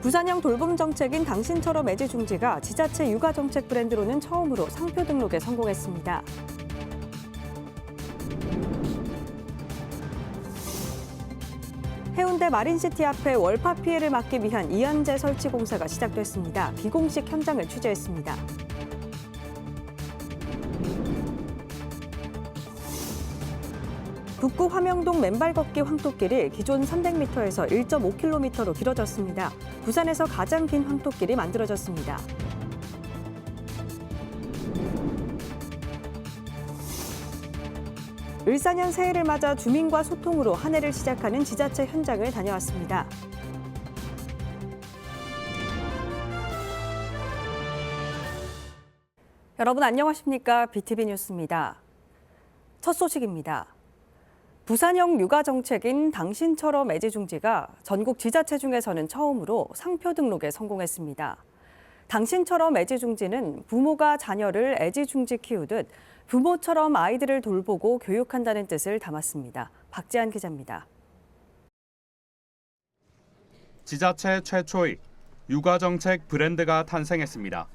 부산형 돌봄 정책인 당신처럼 애지중지가 지자체 육아 정책 브랜드로는 처음으로 상표 등록에 성공했습니다. 해운대 마린시티 앞에 월파 피해를 막기 위한 이연제 설치 공사가 시작됐습니다. 비공식 현장을 취재했습니다. 북구 화명동 맨발 걷기 황토길이 기존 300m에서 1.5km로 길어졌습니다. 부산에서 가장 긴 황토길이 만들어졌습니다. 을사년 새해를 맞아 주민과 소통으로 한 해를 시작하는 지자체 현장을 다녀왔습니다. 여러분 안녕하십니까? BTV 뉴스입니다. 첫 소식입니다. 부산형 육아 정책인 당신처럼 애지중지가 전국 지자체 중에서는 처음으로 상표 등록에 성공했습니다. 당신처럼 애지중지는 부모가 자녀를 애지중지 키우듯 부모처럼 아이들을 돌보고 교육한다는 뜻을 담았습니다. 박지한 기자입니다. 지자체 최초의 육아정책 브랜드가 탄생했습니다.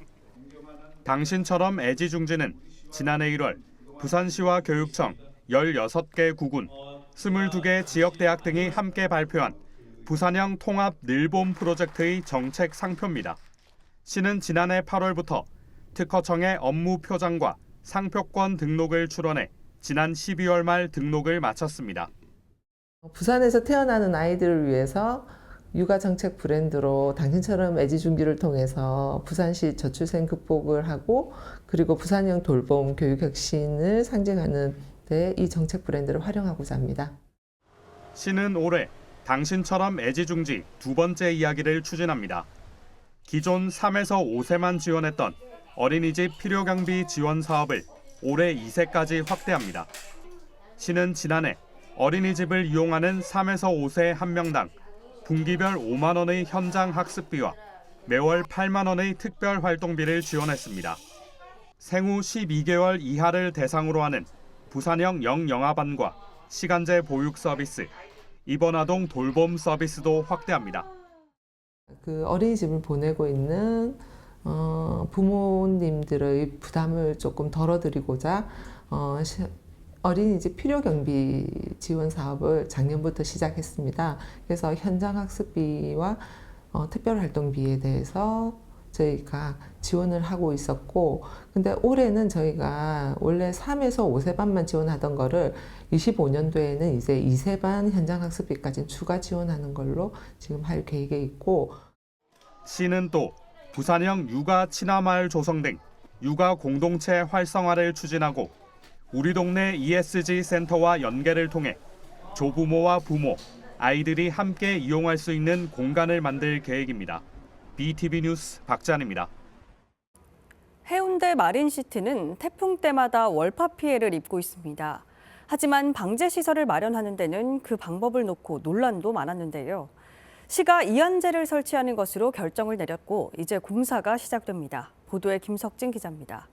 당신처럼 애지중지는 지난해 1월 부산시와 교육청 16개 구군, 22개 지역대학 등이 함께 발표한 부산형 통합 늘봄 프로젝트의 정책 상표입니다. 시는 지난해 8월부터 특허청의 업무 표장과 상표권 등록을 출원해 지난 12월 말 등록을 마쳤습니다. 부산에서 태어나는 아이들을 위해서 육아정책 브랜드로 당신처럼 애지중지를 통해서 부산시 저출생 극복을 하고 그리고 부산형 돌봄 교육 혁신을 상징하는 데 이 정책 브랜드를 활용하고자 합니다. 시는 올해 당신처럼 애지중지 두 번째 이야기를 추진합니다. 기존 3에서 5세만 지원했던 어린이집 필요경비 지원 사업을 올해 2세까지 확대합니다. 시는 지난해 어린이집을 이용하는 3에서 5세 한 명당 분기별 5만 원의 현장 학습비와 매월 8만 원의 특별 활동비를 지원했습니다. 생후 12개월 이하를 대상으로 하는 부산형 영영아반과 시간제 보육 서비스, 입원아동 돌봄 서비스도 확대합니다. 그 어린이집을 보내고 있는 부모님들의 부담을 조금 덜어드리고자 어린이집 필요경비 지원 사업을 작년부터 시작했습니다. 그래서 현장 학습비와 특별활동비에 대해서 저희가 지원을 하고 있었고, 근데 올해는 저희가 원래 3에서 5세반만 지원하던 거를 25년도에는 이제 2세반 현장 학습비까지 추가 지원하는 걸로 지금 할 계획에 있고, 시는 또 부산형 육아 친화마을 조성 등 육아 공동체 활성화를 추진하고 우리 동네 ESG 센터와 연계를 통해 조부모와 부모, 아이들이 함께 이용할 수 있는 공간을 만들 계획입니다. BTV 뉴스 박지한입니다. 해운대 마린시티는 태풍 때마다 월파 피해를 입고 있습니다. 하지만 방제 시설을 마련하는 데는 그 방법을 놓고 논란도 많았는데요. 시가 이연제를 설치하는 것으로 결정을 내렸고 이제 공사가 시작됩니다. 보도에 김석진 기자입니다.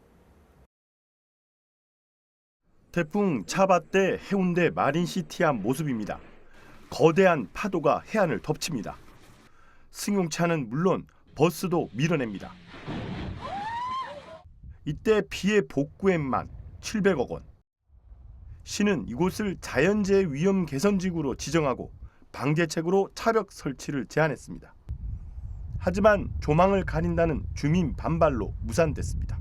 태풍 차바 때 해운대 마린시티 앞 모습입니다. 거대한 파도가 해안을 덮칩니다. 승용차는 물론 버스도 밀어냅니다. 이때 피해 복구액만 700억 원. 시는 이곳을 자연재해 위험 개선지구로 지정하고 방제책으로 차벽 설치를 제안했습니다. 하지만 조망을 가린다는 주민 반발로 무산됐습니다.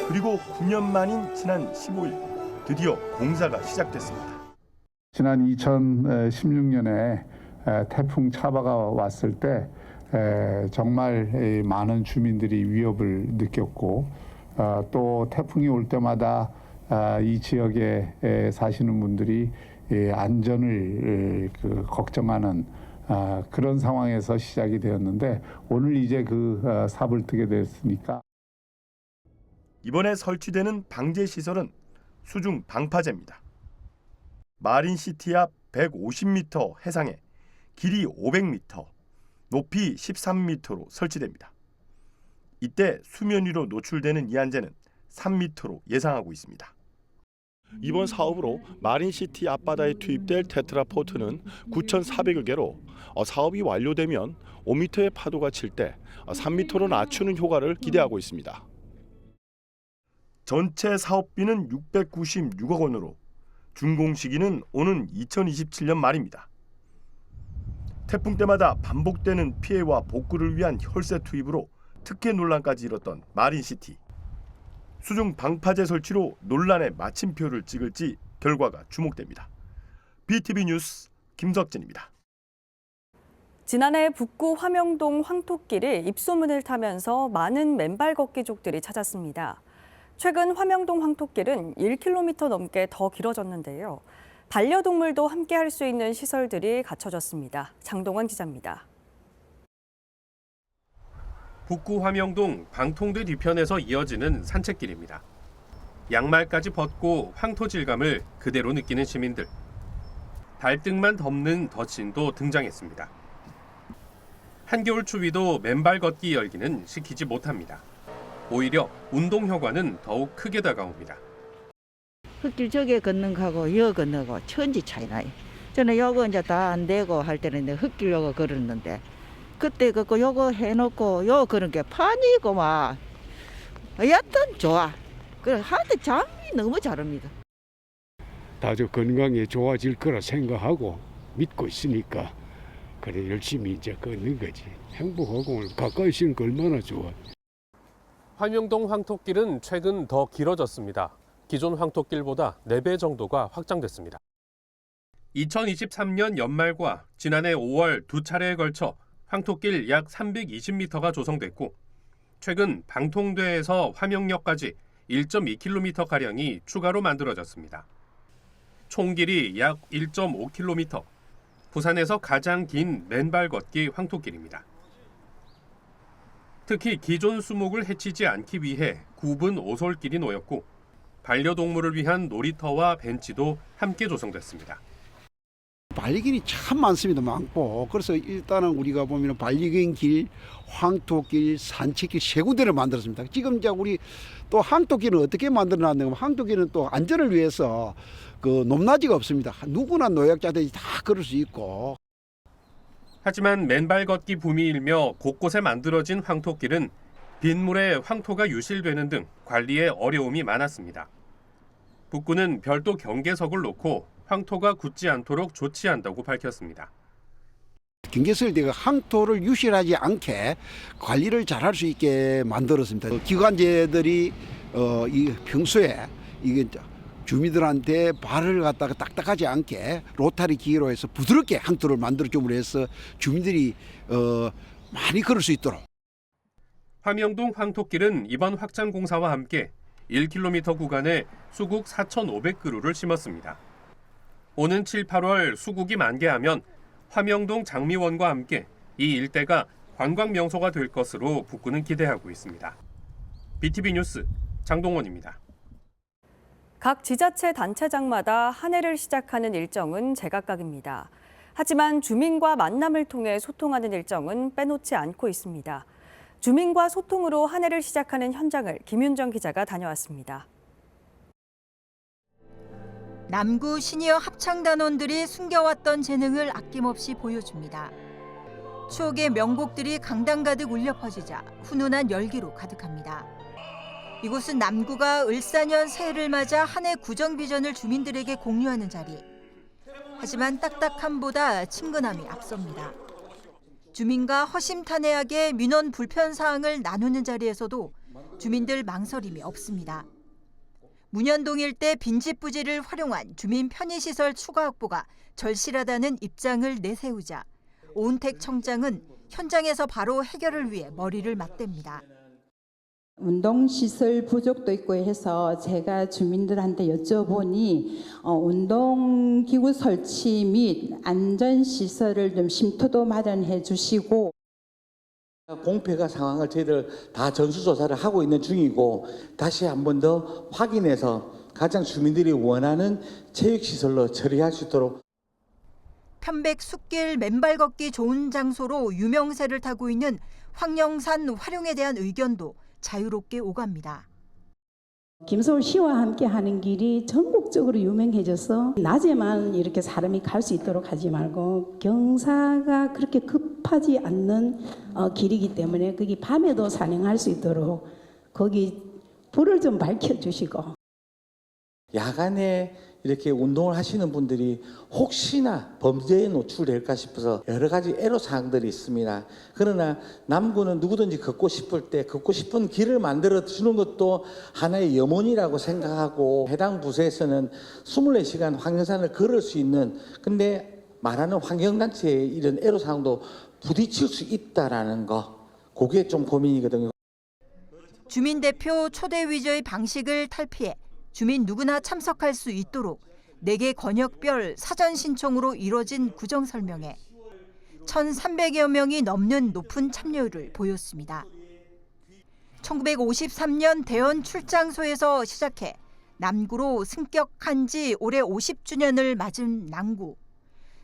그리고 9년 만인 지난 15일 드디어 공사가 시작됐습니다. 지난 2016년에 태풍 차바가 왔을 때 정말 많은 주민들이 위협을 느꼈고 또 태풍이 올 때마다 이 지역에 사시는 분들이 안전을 걱정하는 그런 상황에서 시작이 되었는데 오늘 이제 그 삽을 뜨게 됐으니까 이번에 설치되는 방제 시설은 수중 방파제입니다. 마린시티 앞 150m 해상에 길이 500m, 높이 13m로 설치됩니다. 이때 수면 위로 노출되는 이안제는 3m로 예상하고 있습니다. 이번 사업으로 마린시티 앞바다에 투입될 테트라포트는 9,400여 개로 사업이 완료되면 5m의 파도가 칠 때 3m로 낮추는 효과를 기대하고 있습니다. 전체 사업비는 696억 원으로 준공 시기는 오는 2027년 말입니다. 태풍 때마다 반복되는 피해와 복구를 위한 혈세 투입으로 특혜 논란까지 일었던 마린시티. 수중 방파제 설치로 논란의 마침표를 찍을지 결과가 주목됩니다. BTV 뉴스 김석진입니다. 지난해 북구 화명동 황토길을 입소문을 타면서 많은 맨발 걷기족들이 찾았습니다. 최근 화명동 황토길은 1km 넘게 더 길어졌는데요. 반려동물도 함께 할 수 있는 시설들이 갖춰졌습니다. 장동원 기자입니다. 북구 화명동 방통대 뒤편에서 이어지는 산책길입니다. 양말까지 벗고 황토 질감을 그대로 느끼는 시민들. 발등만 덮는 덫신도 등장했습니다. 한겨울 추위도 맨발 걷기 열기는 식히지 못합니다. 오히려 운동 효과는 더욱 크게 다가옵니다. 흙길 저기 걷는 거하고 여 걷는 거 천지 차이 나요. 저는 요거 이제 다 안 되고 할 때는 이제 흙길 요거 걸었는데 그때 걷고 요거 해놓고 요 그런 게 판이고 막 여튼 좋아. 그래 하여튼 잠이 너무 잘 옵니다. 아주 건강에 좋아질 거라 생각하고 믿고 있으니까 그래 열심히 이제 걷는 거지. 행복하고 가까이 있으니까 얼마나 좋아. 화명동 황토길은 최근 더 길어졌습니다. 기존 황토길보다 4배 정도가 확장됐습니다. 2023년 연말과 지난해 5월 두 차례에 걸쳐 황토길 약 320m가 조성됐고 최근 방통대에서 화명역까지 1.2km가량이 추가로 만들어졌습니다. 총 길이 약 1.5km, 부산에서 가장 긴 맨발 걷기 황토길입니다. 특히 기존 수목을 해치지 않기 위해 굽은 오솔길이 놓였고 반려동물을 위한 놀이터와 벤치도 함께 조성됐습니다. 반려견이 참 많습니다. 많고 그래서 일단은 우리가 보면 반려견 길, 황토길, 산책길 세 군데를 만들었습니다. 지금 이제 우리 또 황토길은 어떻게 만들어놨냐면 황토길은 또 안전을 위해서 그 높낮이가 없습니다. 누구나 노약자들이 다 걸을 수 있고. 하지만 맨발 걷기 붐이 일며 곳곳에 만들어진 황토길은 빗물에 황토가 유실되는 등 관리에 어려움이 많았습니다. 북구는 별도 경계석을 놓고 황토가 굳지 않도록 조치한다고 밝혔습니다. 경계설대가 황토를 유실하지 않게 관리를 잘할 수 있게 만들었습니다. 기관제들이 이 평소에 이게 주민들한테 발을 갖다가 딱딱하지 않게 로타리 기계로 해서 부드럽게 황토를 만들어줌으로 해서 주민들이 많이 걸을 수 있도록. 화명동 황토길은 이번 확장 공사와 함께 1km 구간에 수국 4,500그루를 심었습니다. 오는 7, 8월 수국이 만개하면 화명동 장미원과 함께 이 일대가 관광 명소가 될 것으로 북구는 기대하고 있습니다. BTV 뉴스 장동원입니다. 각 지자체 단체장마다 한 해를 시작하는 일정은 제각각입니다. 하지만 주민과 만남을 통해 소통하는 일정은 빼놓지 않고 있습니다. 주민과 소통으로 한 해를 시작하는 현장을 김윤정 기자가 다녀왔습니다. 남구 시니어 합창단원들이 숨겨왔던 재능을 아낌없이 보여줍니다. 추억의 명곡들이 강당 가득 울려 퍼지자 훈훈한 열기로 가득합니다. 이곳은 남구가 을사년 새해를 맞아 한 해 구정 비전을 주민들에게 공유하는 자리. 하지만 딱딱함보다 친근함이 앞섭니다. 주민과 허심탄회하게 민원 불편 사항을 나누는 자리에서도 주민들 망설임이 없습니다. 문현동 일대 빈집 부지를 활용한 주민 편의시설 추가 확보가 절실하다는 입장을 내세우자 오은택 청장은 현장에서 바로 해결을 위해 머리를 맞댑니다. 운동시설 부족도 있고 해서 제가 주민들한테 여쭤보니 운동기구 설치 및 안전시설을 좀 쉼터도 마련해 주시고 공폐가 상황을 저희들 다 전수조사를 하고 있는 중이고 다시 한 번 더 확인해서 가장 주민들이 원하는 체육시설로 처리할 수 있도록. 편백 숲길 맨발 걷기 좋은 장소로 유명세를 타고 있는 황령산 활용에 대한 의견도 자유롭게 오갑니다. 김서울시와 함께 하는 길이 전국적으로 유명해져서 낮에만 이렇게 사람이 갈 수 있도록 하지 말고 경사가 그렇게 급하지 않는 길이기 때문에 거기 밤에도 산행할 수 있도록 거기 불을 좀 밝혀주시고. 야간에 이렇게 운동을 하시는 분들이 혹시나 범죄에 노출될까 싶어서 여러 가지 애로사항들이 있습니다. 그러나 남구는 누구든지 걷고 싶을 때 걷고 싶은 길을 만들어 주는 것도 하나의 염원이라고 생각하고, 해당 부서에서는 24시간 황령산을 걸을 수 있는, 근데 말하는 환경단체의 이런 애로사항도 부딪힐 수 있다라는 거, 그게 좀 고민이거든요. 주민대표 초대 위저의 방식을 탈피해 주민 누구나 참석할 수 있도록 4개 권역별 사전 신청으로 이뤄진 구정 설명회. 1,300여 명이 넘는 높은 참여율을 보였습니다. 1953년 대원 출장소에서 시작해 남구로 승격한 지 올해 50주년을 맞은 남구.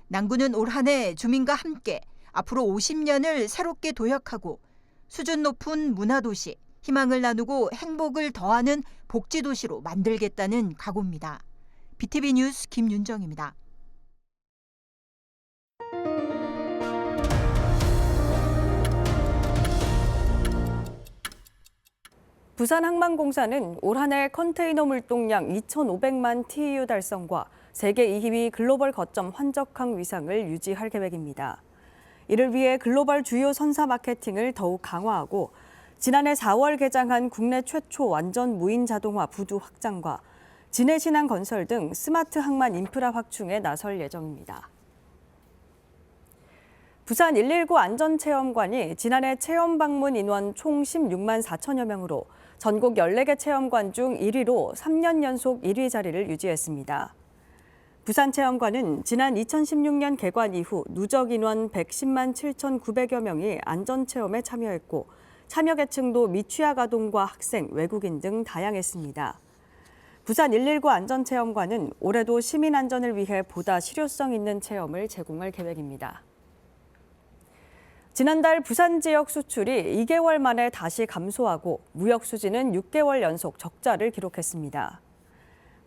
남구는 올 한 해 주민과 함께 앞으로 50년을 새롭게 도약하고 수준 높은 문화도시, 희망을 나누고 행복을 더하는 복지도시로 만들겠다는 각오입니다. BTV 뉴스 김윤정입니다. 부산항만공사는 올 한 해 컨테이너 물동량 2,500만 TEU 달성과 세계 2위 글로벌 거점 환적항 위상을 유지할 계획입니다. 이를 위해 글로벌 주요 선사 마케팅을 더욱 강화하고 지난해 4월 개장한 국내 최초 완전 무인 자동화 부두 확장과 진해신항 건설 등 스마트 항만 인프라 확충에 나설 예정입니다. 부산 119 안전체험관이 지난해 체험 방문 인원 총 16만 4천여 명으로 전국 14개 체험관 중 1위로 3년 연속 1위 자리를 유지했습니다. 부산체험관은 지난 2016년 개관 이후 누적 인원 110만 7,900여 명이 안전체험에 참여했고 참여 계층도 미취학 아동과 학생, 외국인 등 다양했습니다. 부산 119 안전체험관은 올해도 시민 안전을 위해 보다 실효성 있는 체험을 제공할 계획입니다. 지난달 부산 지역 수출이 2개월 만에 다시 감소하고 무역 수지는 6개월 연속 적자를 기록했습니다.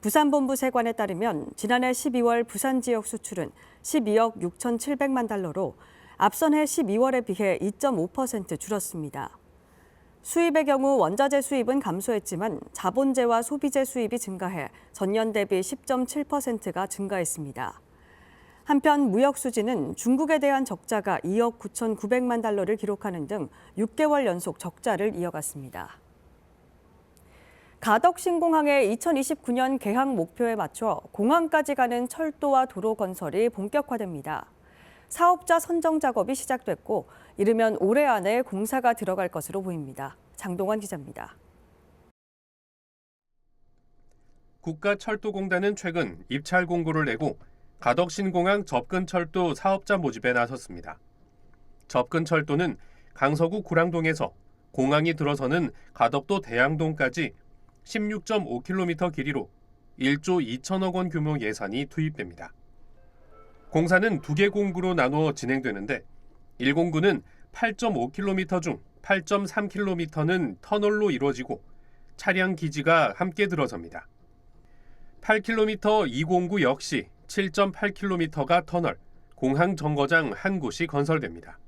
부산본부 세관에 따르면 지난해 12월 부산 지역 수출은 12억 6,700만 달러로 앞선 해 12월에 비해 2.5% 줄었습니다. 수입의 경우 원자재 수입은 감소했지만 자본재와 소비재 수입이 증가해 전년 대비 10.7%가 증가했습니다. 한편 무역 수지는 중국에 대한 적자가 2억 9,900만 달러를 기록하는 등 6개월 연속 적자를 이어갔습니다. 가덕신공항의 2029년 개항 목표에 맞춰 공항까지 가는 철도와 도로 건설이 본격화됩니다. 사업자 선정 작업이 시작됐고 이르면 올해 안에 공사가 들어갈 것으로 보입니다. 장동원 기자입니다. 국가철도공단은 최근 입찰 공고를 내고 가덕신공항 접근철도 사업자 모집에 나섰습니다. 접근철도는 강서구 구랑동에서 공항이 들어서는 가덕도 대양동까지 16.5km 길이로 1조 2천억 원 규모 예산이 투입됩니다. 공사는 2개 공구로 나누어 진행되는데 1공구는 8.5km 중 8.3km는 터널로 이루어지고 차량 기지가 함께 들어섭니다. 8km 2공구 역시 7.8km가 터널, 공항 정거장 한 곳이 건설됩니다.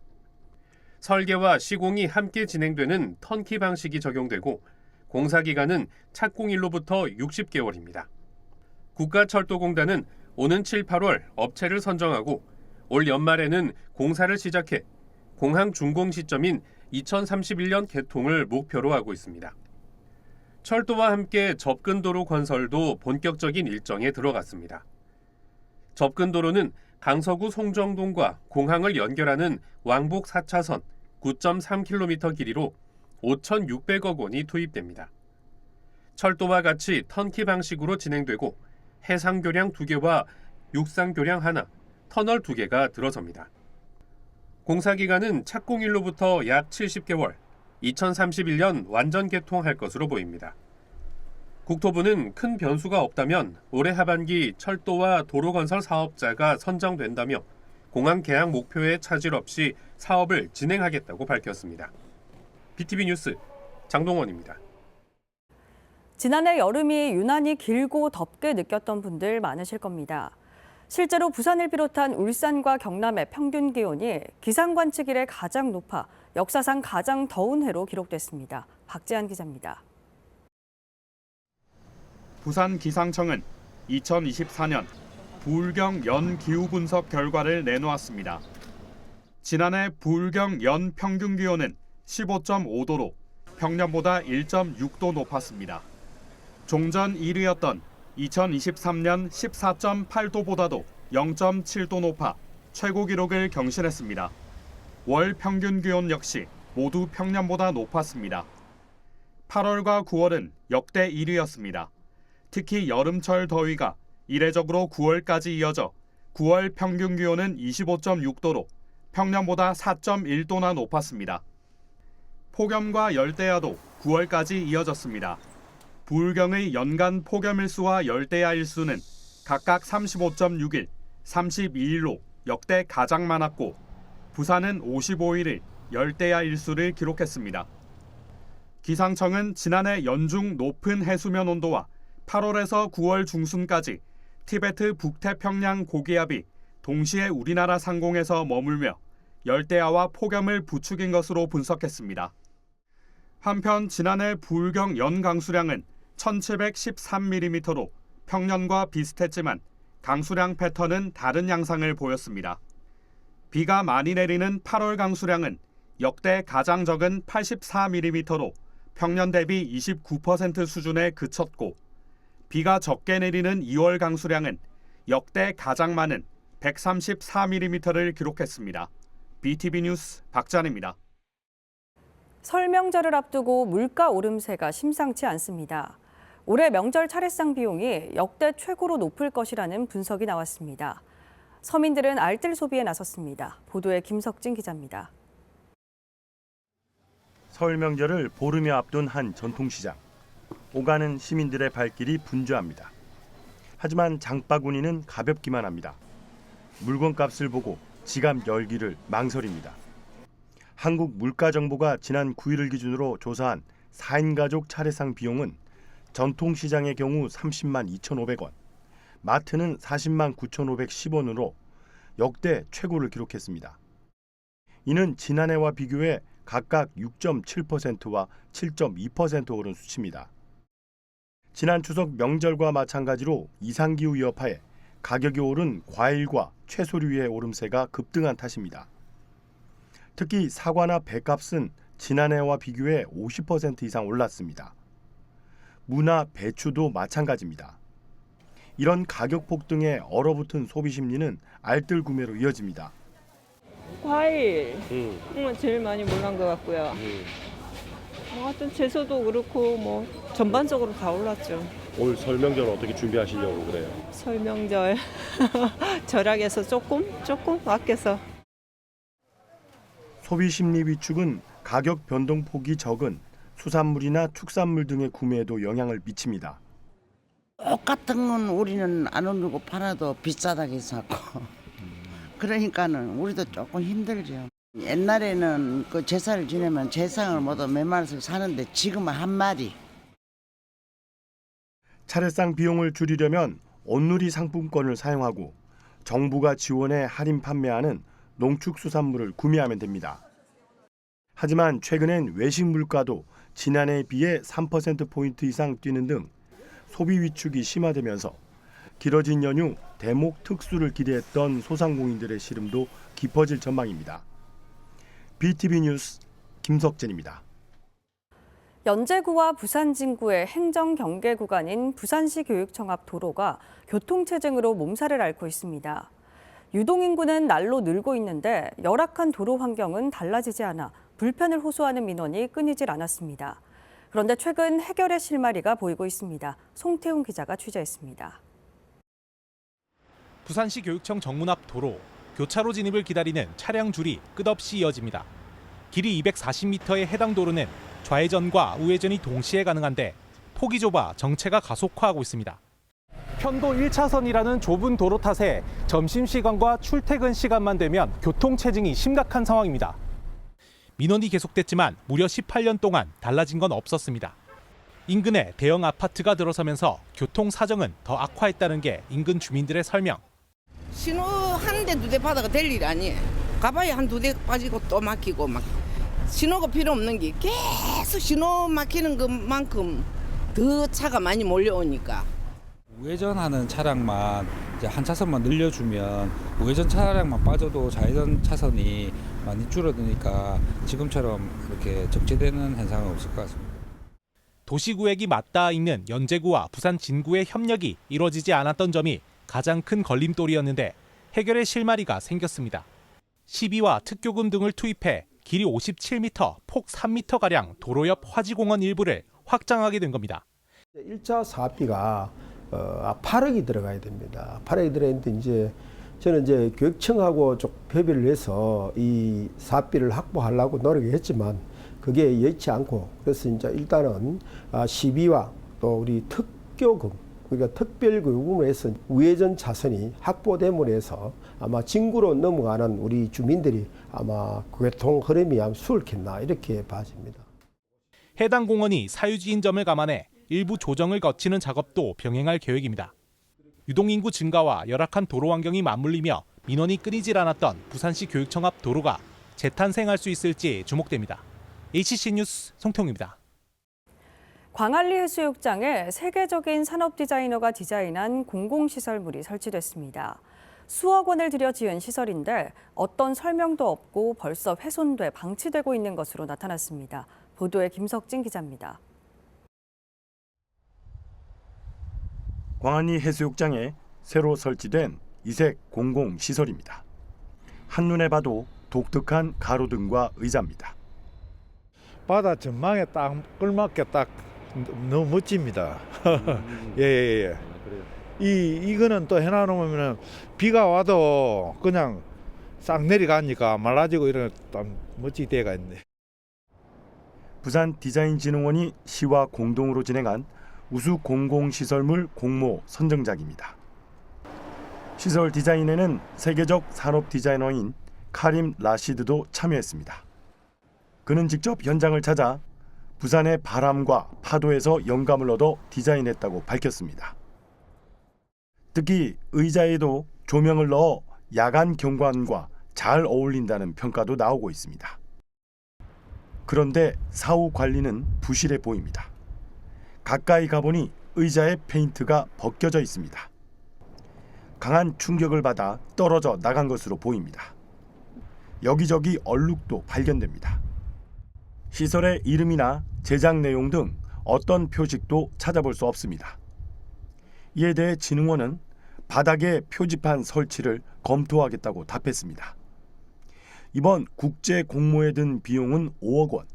설계와 시공이 함께 진행되는 턴키 방식이 적용되고 공사 기간은 착공일로부터 60개월입니다. 국가철도공단은 오는 7, 8월 업체를 선정하고 올 연말에는 공사를 시작해 공항 준공 시점인 2031년 개통을 목표로 하고 있습니다. 철도와 함께 접근도로 건설도 본격적인 일정에 들어갔습니다. 접근도로는 강서구 송정동과 공항을 연결하는 왕복 4차선 9.3km 길이로 5,600억 원이 투입됩니다. 철도와 같이 턴키 방식으로 진행되고 해상교량 2개와 육상교량 1, 터널 2개가 들어섭니다. 공사 기간은 착공일로부터 약 70개월, 2031년 완전 개통할 것으로 보입니다. 국토부는 큰 변수가 없다면 올해 하반기 철도와 도로 건설 사업자가 선정된다며 공항 개항 목표에 차질 없이 사업을 진행하겠다고 밝혔습니다. BTV 뉴스 장동원입니다. 지난해 여름이 유난히 길고 덥게 느꼈던 분들 많으실 겁니다. 실제로 부산을 비롯한 울산과 경남의 평균 기온이 기상 관측 이래 가장 높아 역사상 가장 더운 해로 기록됐습니다. 박재한 기자입니다. 부산 기상청은 2024년 부울경 연 기후 분석 결과를 내놓았습니다. 지난해 부울경 연 평균 기온은 15.5도로 평년보다 1.6도 높았습니다. 종전 1위였던 2023년 14.8도보다도 0.7도 높아 최고 기록을 경신했습니다. 월 평균 기온 역시 모두 평년보다 높았습니다. 8월과 9월은 역대 1위였습니다. 특히 여름철 더위가 이례적으로 9월까지 이어져 9월 평균 기온은 25.6도로 평년보다 4.1도나 높았습니다. 폭염과 열대야도 9월까지 이어졌습니다. 부울경의 연간 폭염일수와 열대야 일수는 각각 35.6일, 32일로 역대 가장 많았고 부산은 55일을 열대야 일수를 기록했습니다. 기상청은 지난해 연중 높은 해수면 온도와 8월에서 9월 중순까지 티베트 북태평양 고기압이 동시에 우리나라 상공에서 머물며 열대야와 폭염을 부추긴 것으로 분석했습니다. 한편 지난해 부울경 연 강수량은 1713mm로 평년과 비슷했지만 강수량 패턴은 다른 양상을 보였습니다. 비가 많이 내리는 8월 강수량은 역대 가장 적은 84mm로 평년 대비 29% 수준에 그쳤고 비가 적게 내리는 2월 강수량은 역대 가장 많은 134mm를 기록했습니다. BTV 뉴스 박찬입니다. 설 명절을 앞두고 물가 오름세가 심상치 않습니다. 올해 명절 차례상 비용이 역대 최고로 높을 것이라는 분석이 나왔습니다. 서민들은 알뜰 소비에 나섰습니다. 보도에 김석진 기자입니다. 설 명절을 보름여 앞둔 한 전통시장. 오가는 시민들의 발길이 분주합니다. 하지만 장바구니는 가볍기만 합니다. 물건값을 보고 지갑 열기를 망설입니다. 한국물가정보가 지난 9일을 기준으로 조사한 4인 가족 차례상 비용은 전통시장의 경우 30만 2,500원, 마트는 40만 9,510원으로 역대 최고를 기록했습니다. 이는 지난해와 비교해 각각 6.7%와 7.2% 오른 수치입니다. 지난 추석 명절과 마찬가지로 이상기후 여파에 가격이 오른 과일과 채소류의 오름세가 급등한 탓입니다. 특히 사과나 배값은 지난해와 비교해 50% 이상 올랐습니다. 무나 배추도 마찬가지입니다. 이런 가격 폭등에 얼어붙은 소비 심리는 알뜰 구매로 이어집니다. 과일 제일 많이 올란 것 같고요. 하여튼 채소도 그렇고 뭐 전반적으로 다 올랐죠. 올 설 명절 어떻게 준비하시려고 그래요? 설 명절 절약해서 조금 아껴서. 소비 심리 위축은 가격 변동폭이 적은 수산물이나 축산물 등의 구매에도 영향을 미칩니다. 옷 같은 건 우리는 안 오르고 팔아도 비싸다고 사고 그러니까는 우리도 조금 힘들죠. 옛날에는 그 제사를 지내면 제상을 모두 몇 마리씩 사는데 지금은 한 마리. 차례상 비용을 줄이려면 온누리 상품권을 사용하고 정부가 지원해 할인 판매하는 농축수산물을 구매하면 됩니다. 하지만 최근엔 외식 물가도 지난해에 비해 3%포인트 이상 뛰는 등 소비 위축이 심화되면서 길어진 연휴 대목 특수를 기대했던 소상공인들의 시름도 깊어질 전망입니다. BTV 뉴스 김석진입니다. 연제구와 부산 진구의 행정 경계 구간인 부산시 교육청 앞 도로가 교통체증으로 몸살을 앓고 있습니다. 유동인구는 날로 늘고 있는데 열악한 도로 환경은 달라지지 않아 불편을 호소하는 민원이 끊이질 않았습니다. 그런데 최근 해결의 실마리가 보이고 있습니다. 송태훈 기자가 취재했습니다. 부산시 교육청 정문 앞 도로, 교차로 진입을 기다리는 차량 줄이 끝없이 이어집니다. 길이 240m의 해당 도로는 좌회전과 우회전이 동시에 가능한데 폭이 좁아 정체가 가속화하고 있습니다. 편도 1차선이라는 좁은 도로 탓에 점심시간과 출퇴근 시간만 되면 교통체증이 심각한 상황입니다. 민원이 계속됐지만 무려 18년 동안 달라진 건 없었습니다. 인근에 대형 아파트가 들어서면서 교통 사정은 더 악화했다는 게 인근 주민들의 설명. 신호 한 대, 두 대 받아가 될 일이 아니에요. 가봐야 한 두 대 빠지고 또 막히고 막 신호가 필요 없는 게 계속 신호 막히는 것만큼 더 차가 많이 몰려오니까. 우회전하는 차량만 이제 한 차선만 늘려주면 우회전 차량만 빠져도 좌회전 차선이 많이 줄어드니까 지금처럼 이렇게 적재되는 현상은 없을 것 같습니다. 도시구획이 맞닿아 있는 연제구와 부산 진구의 협력이 이루어지지 않았던 점이 가장 큰 걸림돌이었는데 해결의 실마리가 생겼습니다. 시비와 특교금 등을 투입해 길이 57m, 폭 3m가량 도로 옆 화지공원 일부를 확장하게 된 겁니다. 1차 사업비가 8억이 들어가야 됩니다. 8억이 들어있는데 저는 교육청하고 좀 협의를 해서 이 사업비를 확보하려고 노력했지만 그게 여의치 않고 그래서 일단은 시비와 또 우리 특교금 그러니까 특별교육으로 해서 우회전 차선이 확보됨으로 해서 아마 진구로 넘어가는 우리 주민들이 아마 교통 흐름이 아마 수월했나 이렇게 봐집니다. 해당 공원이 사유지인 점을 감안해 일부 조정을 거치는 작업도 병행할 계획입니다. 유동인구 증가와 열악한 도로 환경이 맞물리며 민원이 끊이질 않았던 부산시 교육청 앞 도로가 재탄생할 수 있을지 주목됩니다. HC 뉴스 송태웅입니다. 광안리 해수욕장에 세계적인 산업 디자이너가 디자인한 공공시설물이 설치됐습니다. 수억 원을 들여 지은 시설인데 어떤 설명도 없고 벌써 훼손돼 방치되고 있는 것으로 나타났습니다. 보도에 김석진 기자입니다. 광안리 해수욕장에 새로 설치된 이색 공공시설입니다. 한눈에 봐도 독특한 가로등과 의자입니다. 바다 전망에 딱 걸맞게 딱 너무 멋집니다. 예. 이거는 또 해놔놓으면 비가 와도 그냥 싹 내려가니까 말라지고 이런 딱 멋지게 돼가 있네. 부산 디자인진흥원이 시와 공동으로 진행한 우수 공공시설물 공모 선정작입니다. 시설 디자인에는 세계적 산업 디자이너인 카림 라시드도 참여했습니다. 그는 직접 현장을 찾아 부산의 바람과 파도에서 영감을 얻어 디자인했다고 밝혔습니다. 특히 의자에도 조명을 넣어 야간 경관과 잘 어울린다는 평가도 나오고 있습니다. 그런데 사후 관리는 부실해 보입니다. 가까이 가보니 의자의 페인트가 벗겨져 있습니다. 강한 충격을 받아 떨어져 나간 것으로 보입니다. 여기저기 얼룩도 발견됩니다. 시설의 이름이나 제작 내용 등 어떤 표식도 찾아볼 수 없습니다. 이에 대해 진흥원은 바닥에 표지판 설치를 검토하겠다고 답했습니다. 이번 국제 공모에 든 비용은 5억 원.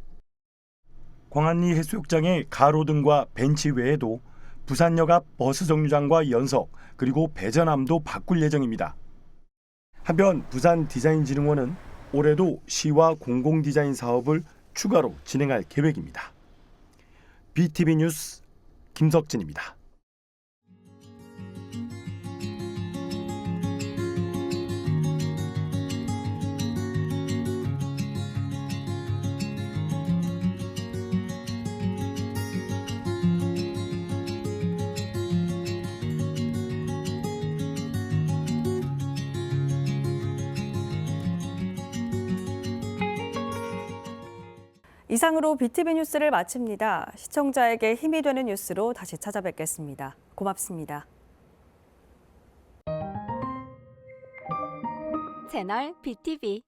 광안리 해수욕장의 가로등과 벤치 외에도 부산역 앞 버스 정류장과 연석 그리고 배전함도 바꿀 예정입니다. 한편 부산디자인진흥원은 올해도 시와 공공디자인 사업을 추가로 진행할 계획입니다. BTV 뉴스 김석진입니다. 이상으로 BTV 뉴스를 마칩니다. 시청자에게 힘이 되는 뉴스로 다시 찾아뵙겠습니다. 고맙습니다. 채널 BTV